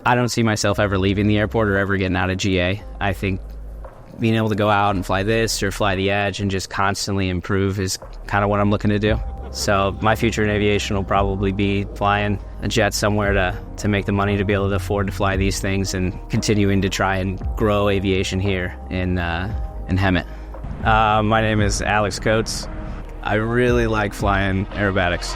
I don't see myself ever leaving the airport or ever getting out of GA. I think being able to go out and fly this or fly the Edge and just constantly improve is kind of what I'm looking to do. So my future in aviation will probably be flying a jet somewhere to make the money to be able to afford to fly these things, and continuing to try and grow aviation here in Hemet. My name is Alex Coates. I really like flying aerobatics.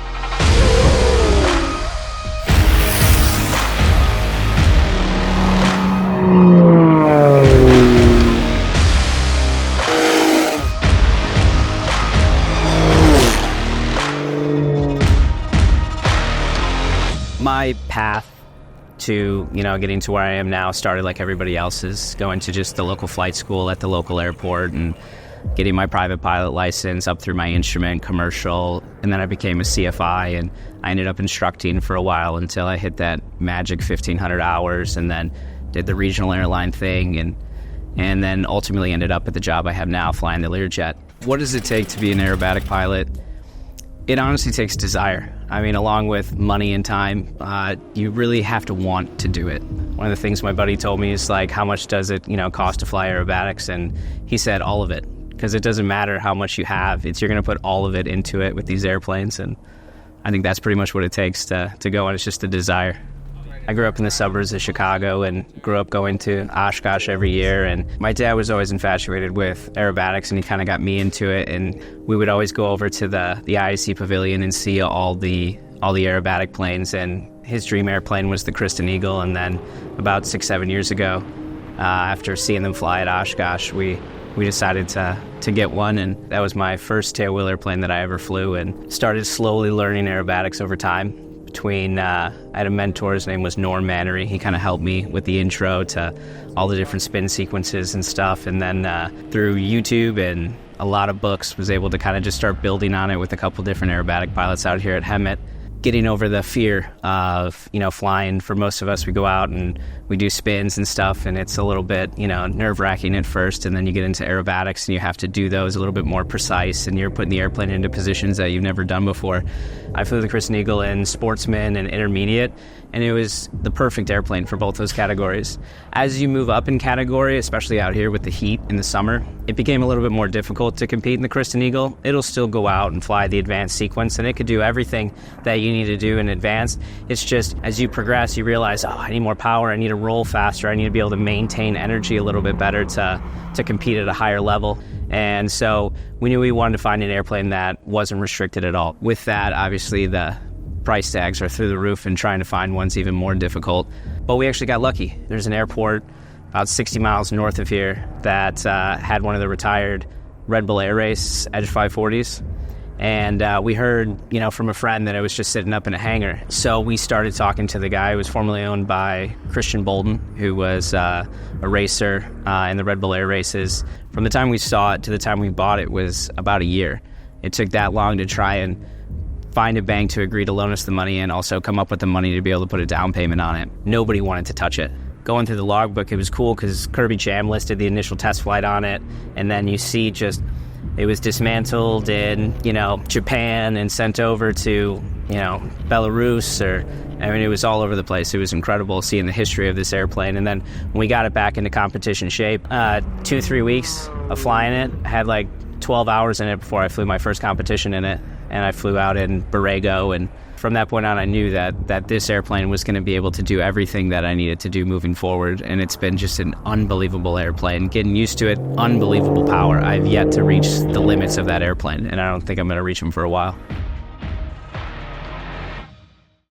My path to, getting to where I am now started like everybody else's, going to just the local flight school at the local airport and getting my private pilot license up through my instrument, commercial, and then I became a CFI, and I ended up instructing for a while until I hit that magic 1,500 hours, and then did the regional airline thing, and then ultimately ended up at the job I have now, flying the Learjet. What does it take to be an aerobatic pilot? It honestly takes desire. I mean, along with money and time, you really have to want to do it. One of the things my buddy told me is like, how much does it, cost to fly aerobatics? And he said all of it, because it doesn't matter how much you have. You're going to put all of it into it with these airplanes, and I think that's pretty much what it takes to go, and it's just a desire. I grew up in the suburbs of Chicago and grew up going to Oshkosh every year, and my dad was always infatuated with aerobatics, and he kind of got me into it, and we would always go over to the IAC pavilion and see all the aerobatic planes, and his dream airplane was the Kristen Eagle. And then about 6-7 years ago, after seeing them fly at Oshkosh, we decided to get one, and that was my first tailwheel airplane that I ever flew, and started slowly learning aerobatics over time. I had a mentor, his name was Norm Mannery. He kind of helped me with the intro to all the different spin sequences and stuff, and then through YouTube and a lot of books, was able to kind of just start building on it with a couple different aerobatic pilots out here at Hemet. Getting over the fear of, flying. For most of us, we go out and we do spins and stuff, and it's a little bit, nerve-wracking at first, and then you get into aerobatics and you have to do those a little bit more precise, and you're putting the airplane into positions that you've never done before. I flew the Kristen Eagle in sportsman and intermediate, and it was the perfect airplane for both those categories. As you move up in category, especially out here with the heat in the summer, it became a little bit more difficult to compete in the Kristen Eagle. It'll still go out and fly the advanced sequence, and it could do everything that you need to do in advance. It's just, as you progress, you realize, I need more power, I need to roll faster, I need to be able to maintain energy a little bit better to compete at a higher level. And so we knew we wanted to find an airplane that wasn't restricted at all. With that, obviously, the price tags are through the roof, and trying to find one's even more difficult. But we actually got lucky. There's an airport about 60 miles north of here that had one of the retired Red Bull Air Race Edge 540s. And we heard, from a friend that it was just sitting up in a hangar. So we started talking to the guy who was formerly owned by Christian Bolden, who was a racer in the Red Bull Air races. From the time we saw it to the time we bought it was about a year. It took that long to try and find a bank to agree to loan us the money and also come up with the money to be able to put a down payment on it. Nobody wanted to touch it. Going through the logbook, it was cool because Kirby Cham listed the initial test flight on it, and then you see just it was dismantled in, Japan and sent over to, Belarus, it was all over the place. It was incredible seeing the history of this airplane. And then when we got it back into competition shape, 2-3 weeks of flying it, I had like 12 hours in it before I flew my first competition in it. And I flew out in Borrego, and from that point on, I knew that this airplane was going to be able to do everything that I needed to do moving forward, and it's been just an unbelievable airplane. Getting used to it, unbelievable power. I've yet to reach the limits of that airplane, and I don't think I'm going to reach them for a while.